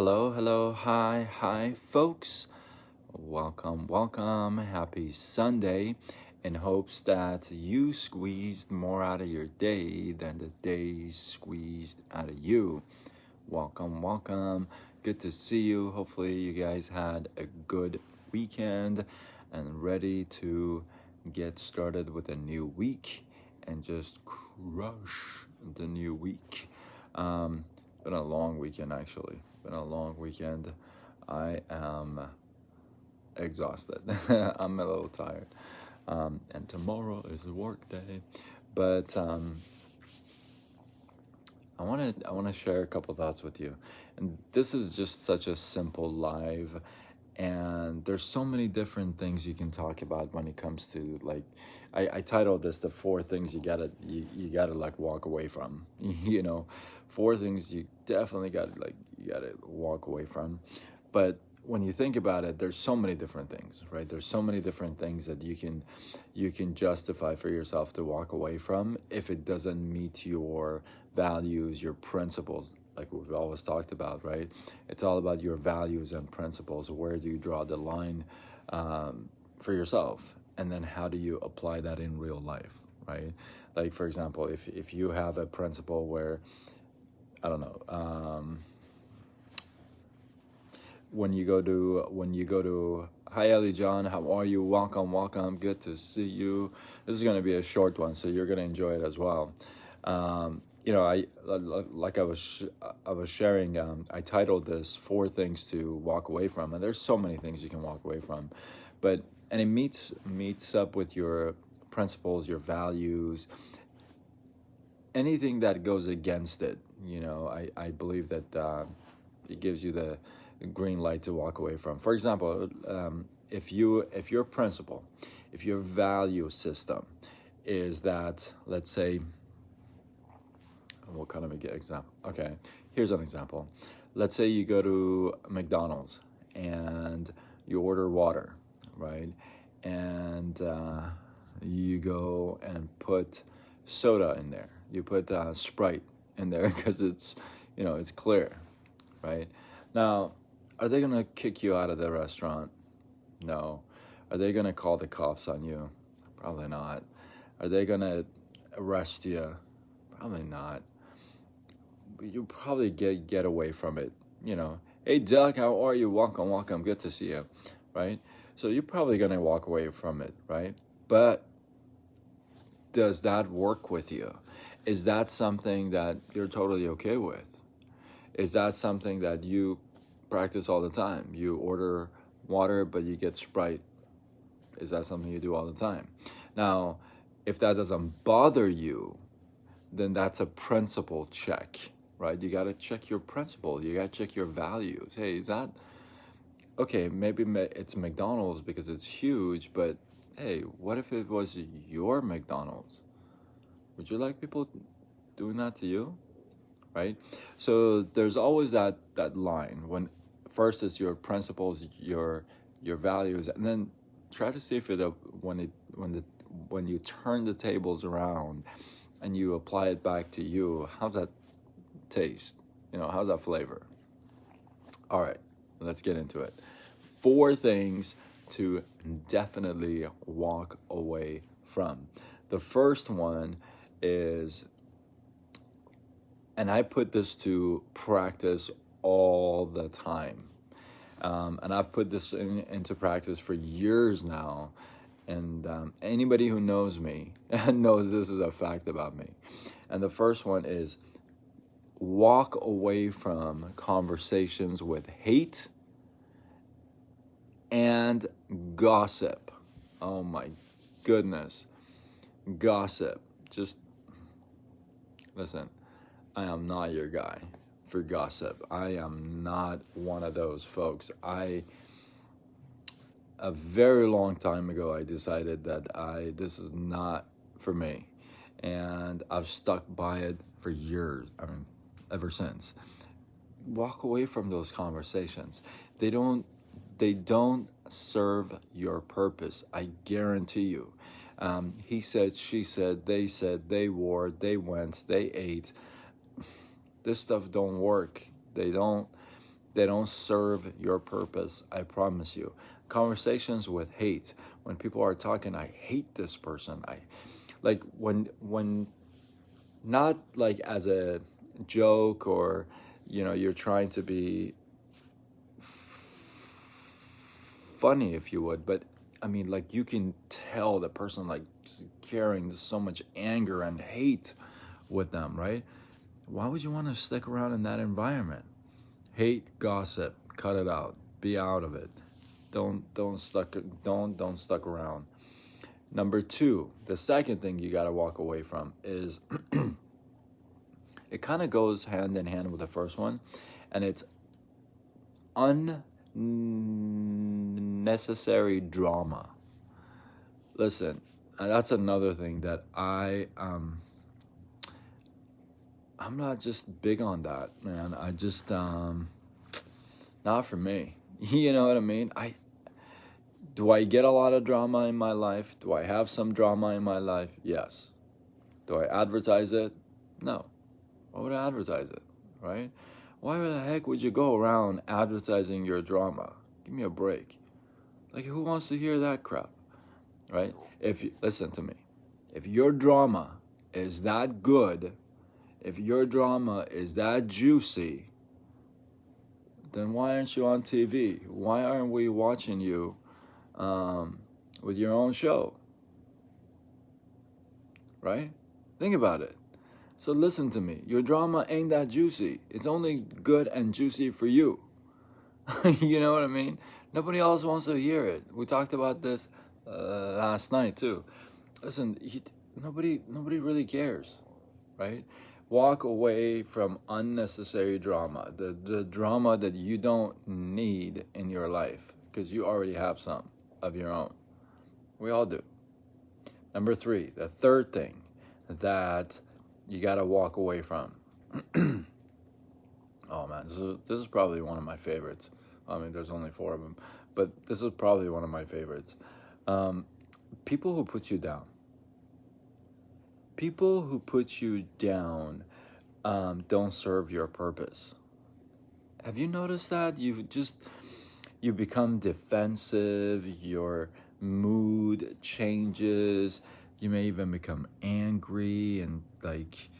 Hello, hi, folks. Welcome. Happy Sunday. In hopes that you squeezed more out of your day than the day squeezed out of you. Welcome. Good to see you. Hopefully, you guys had a good weekend and ready to get started with a new week and just crush the new week. Been a long weekend, actually. Been a long weekend. I am exhausted. I'm a little tired. And tomorrow is a work day. But I want to share a couple thoughts with you. And this is just such a simple live, and there's so many different things you can talk about when it comes to, like, I titled this the four things you gotta like walk away from. Four things you definitely gotta walk away from. But when you think about it, there's so many different things, right? There's so many different things that you can justify for yourself to walk away from if it doesn't meet your values, your principles, like we've always talked about, right? It's all about your values and principles. Where do you draw the line for yourself? And then how do you apply that in real life, right? Like, for example, if you have a principle where, I don't know, when you go to hi Ellie John, how are you? Welcome, good to see you. This is going to be a short one, so you're going to enjoy it as well. I was sharing, I titled this four things to walk away from, and there's so many things you can walk away from, and it meets up with your principles, your values. Anything that goes against it, I believe that it gives you the green light to walk away from. For example, if your principle, if your value system is that, let's say, what kind of an example? Okay, here's an example. Let's say you go to McDonald's and you order water, right? And you go and put soda in there. You put Sprite in there because it's clear, right? Now, are they gonna kick you out of the restaurant? No. Are they gonna call the cops on you? Probably not. Are they gonna arrest you? Probably not. But you'll probably get away from it. Hey Doug, how are you? Welcome. Good to see you, right? So you're probably gonna walk away from it, right? But does that work with you? Is that something that you're totally okay with? Is that something that you practice all the time? You order water, but you get Sprite. Is that something you do all the time? Now, if that doesn't bother you, then that's a principle check, right? You got to check your principle. You got to check your values. Hey, is that okay? Maybe it's McDonald's because it's huge, but hey, what if it was your McDonald's? Would you like people doing that to you? Right? So there's always that line when first it's your principles, your values, and then try to see if when you turn the tables around and you apply it back to you, how's that taste? How's that flavor? All right, let's get into it. Four things to definitely walk away from. The first one is, and I put this to practice all the time. And I've put this into practice for years now. And anybody who knows me knows this is a fact about me. And the first one is walk away from conversations with hate and gossip. Oh my goodness. Gossip. Just listen. I am not your guy for gossip. I am not one of those folks. A very long time ago, I decided that this is not for me. And I've stuck by it for years. Ever since. Walk away from those conversations. They don't serve your purpose. I guarantee you. He said, she said, they wore, they went, they ate. This stuff don't work. They They don't serve your purpose, I promise you. Conversations with hate, when people are talking, I hate this person. I like when not like as a joke, or you're trying to be funny, if you would, but I mean, like, you can tell the person like carrying so much anger and hate with them, right? Why would you want to stick around in that environment? Hate, gossip, cut it out. Be out of it. Don't stuck around. Number 2, the second thing you got to walk away from is it kind of goes hand in hand with the first one, and it's unnecessary drama. Listen, that's another thing that I'm not just big on that, man. I just not for me. You know what I mean? Do I get a lot of drama in my life? Do I have some drama in my life? Yes. Do I advertise it? No. Why would I advertise it, right? Why the heck would you go around advertising your drama? Give me a break. Like, who wants to hear that crap, right? Listen to me. If your drama is that good, if your drama is that juicy, then why aren't you on TV? Why aren't we watching you with your own show? Right? Think about it. So listen to me. Your drama ain't that juicy. It's only good and juicy for you. You know what I mean? Nobody else wants to hear it. We talked about this last night too. Listen, nobody really cares, right? Walk away from unnecessary drama, the drama that you don't need in your life, because you already have some of your own. We all do. Number 3, the third thing that you got to walk away from. Oh man, this is probably one of my favorites. I mean, there's only 4 of them, but this is probably one of my favorites. People who put you down. People who put you down don't serve your purpose. Have you noticed that? You become defensive, your mood changes, you may even become angry and like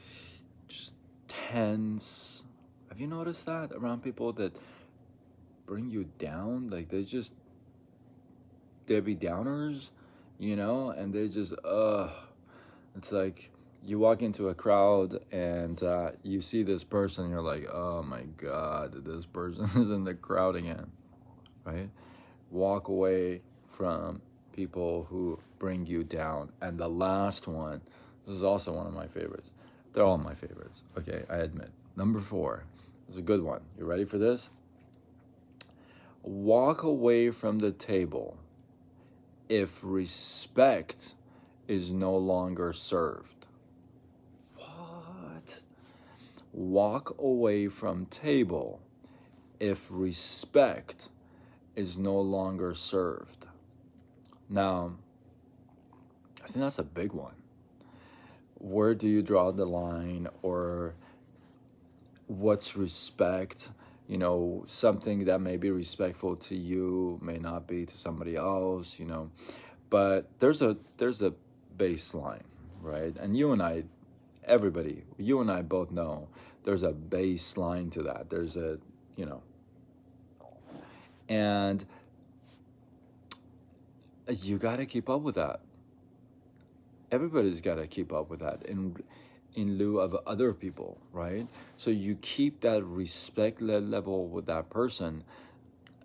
just tense. Have you noticed that around people that bring you down? Like, they're Debbie Downers, and they just, it's like you walk into a crowd and you see this person and you're like, oh my God, this person is in the crowd again, right? Walk away from people who bring you down. And the last one, this is also one of my favorites. They're all my favorites, okay, I admit. Number 4 is a good one. You ready for this? Walk away from the table if respect is no longer served. What? Walk away from table if respect is no longer served. Now, I think that's a big one. Where do you draw the line, or what's respect? Something that may be respectful to you may not be to somebody else, but there's a baseline, right? And you and I both know there's a baseline to that. There's a, and you got to keep up with that. Everybody's got to keep up with that in lieu of other people, right? So you keep that respect level with that person,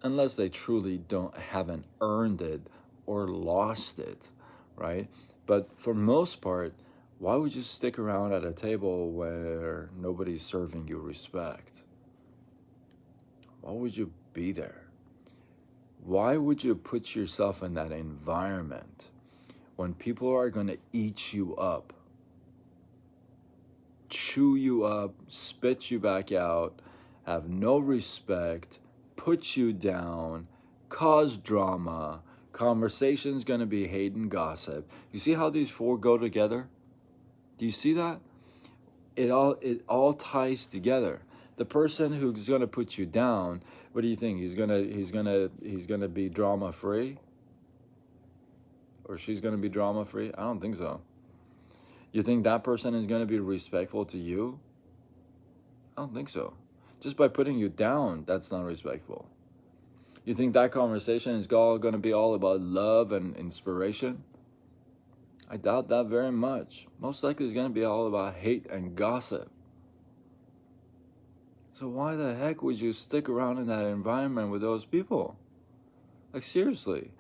unless they truly haven't earned it or lost it, right? But for most part, why would you stick around at a table where nobody's serving you respect? Why would you be there? Why would you put yourself in that environment when people are going to eat you up, chew you up, spit you back out, have no respect, put you down, cause drama, conversation's going to be hate and gossip? You see how these 4 go together? Do you see that? It all ties together. The person who's gonna put you down, what do you think? He's gonna be drama free? Or she's gonna be drama free? I don't think so. You think that person is gonna be respectful to you? I don't think so. Just by putting you down, that's not respectful. You think that conversation is all gonna be all about love and inspiration? I doubt that very much. Most likely it's gonna be all about hate and gossip. So why the heck would you stick around in that environment with those people? Like, seriously.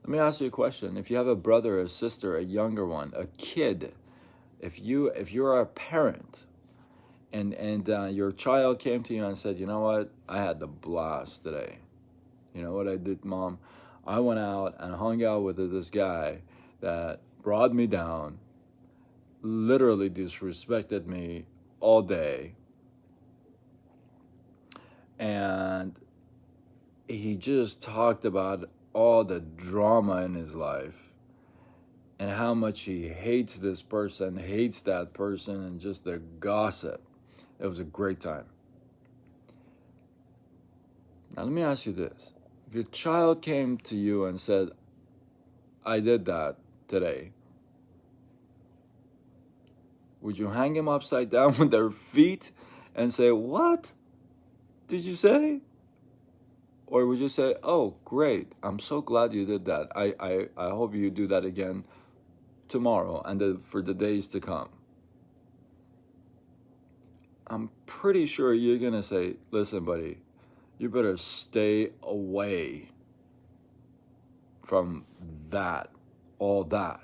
Let me ask you a question. If you have a brother, a sister, a younger one, a kid, if you're a parent and your child came to you and said, you know what, I had the blast today. You know what I did, Mom? I went out and hung out with this guy that brought me down, literally disrespected me all day, and he just talked about all the drama in his life and how much he hates this person, hates that person, and just the gossip. It was a great time. Now let me ask you this. If your child came to you and said, I did that today, would you hang him upside down with their feet and say, what did you say? Or would you say, oh, great, I'm so glad you did that. I hope you do that again tomorrow and for the days to come. I'm pretty sure you're going to say, listen, buddy, you better stay away from that, all that.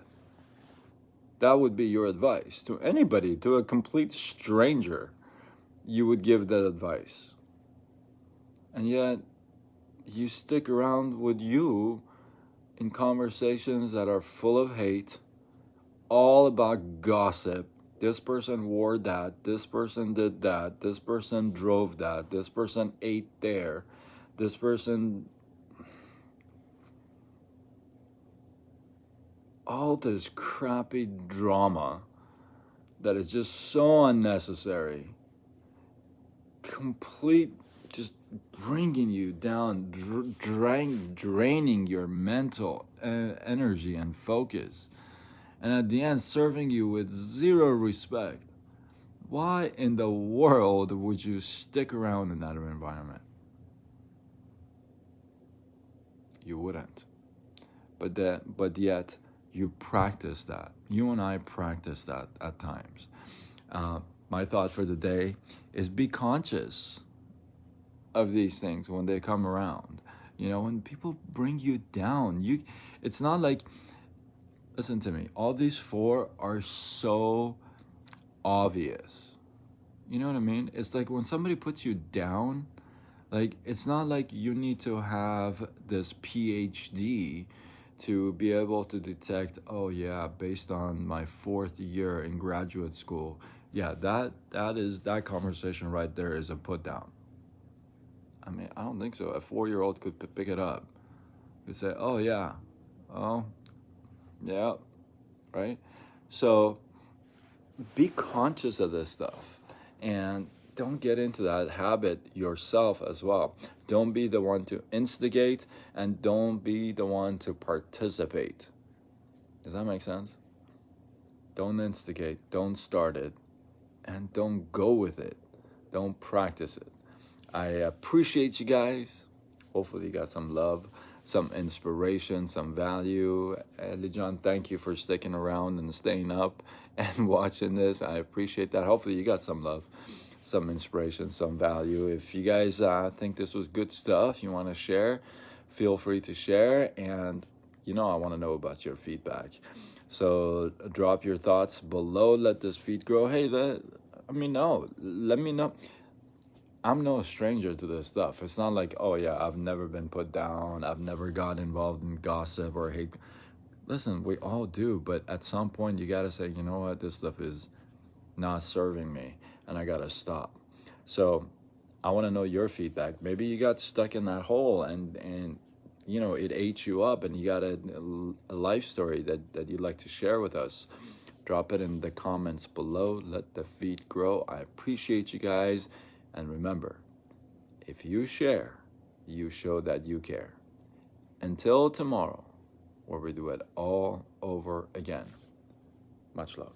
That would be your advice to anybody, to a complete stranger. You would give that advice. And yet, you stick around with you in conversations that are full of hate, all about gossip. This person wore that, this person did that, this person drove that, this person ate there, this person... all this crappy drama that is just so unnecessary. Complete, just bringing you down, draining your mental energy and focus. And at the end, serving you with zero respect. Why in the world would you stick around in that environment? You wouldn't. But yet, you practice that. You and I practice that at times. My thought for the day is be conscious of these things when they come around. You know, when people bring you down, it's not like, listen to me, all these four are so obvious. You know what I mean? It's like when somebody puts you down, like, it's not like you need to have this PhD to be able to detect, oh yeah, based on my 4th year in graduate school, yeah, that conversation right there is a put down. I mean, I don't think so. A 4-year-old could pick it up. Could say, oh yeah, oh yeah, right? So be conscious of this stuff and don't get into that habit yourself as well. Don't be the one to instigate and don't be the one to participate. Does that make sense? Don't instigate, don't start it, and don't go with it. Don't practice it. I appreciate you guys. Hopefully you got some love, some inspiration, some value. Lijan, thank you for sticking around and staying up and watching this. I appreciate that. Hopefully you got some love, some inspiration, some value. If you guys think this was good stuff, you want to share, feel free to share. And, you know, I want to know about your feedback. So drop your thoughts below. Let this feed grow. Hey, let me know. I'm no stranger to this stuff. It's not like, oh yeah, I've never been put down. I've never got involved in gossip or hate. Listen, we all do. But at some point, you got to say, you know what? This stuff is not serving me. And I got to stop. So I want to know your feedback. Maybe you got stuck in that hole and you know, it ate you up and you got a life story that you'd like to share with us. Drop it in the comments below. Let the feed grow. I appreciate you guys. And remember, if you share, you show that you care. Until tomorrow, where we do it all over again. Much love.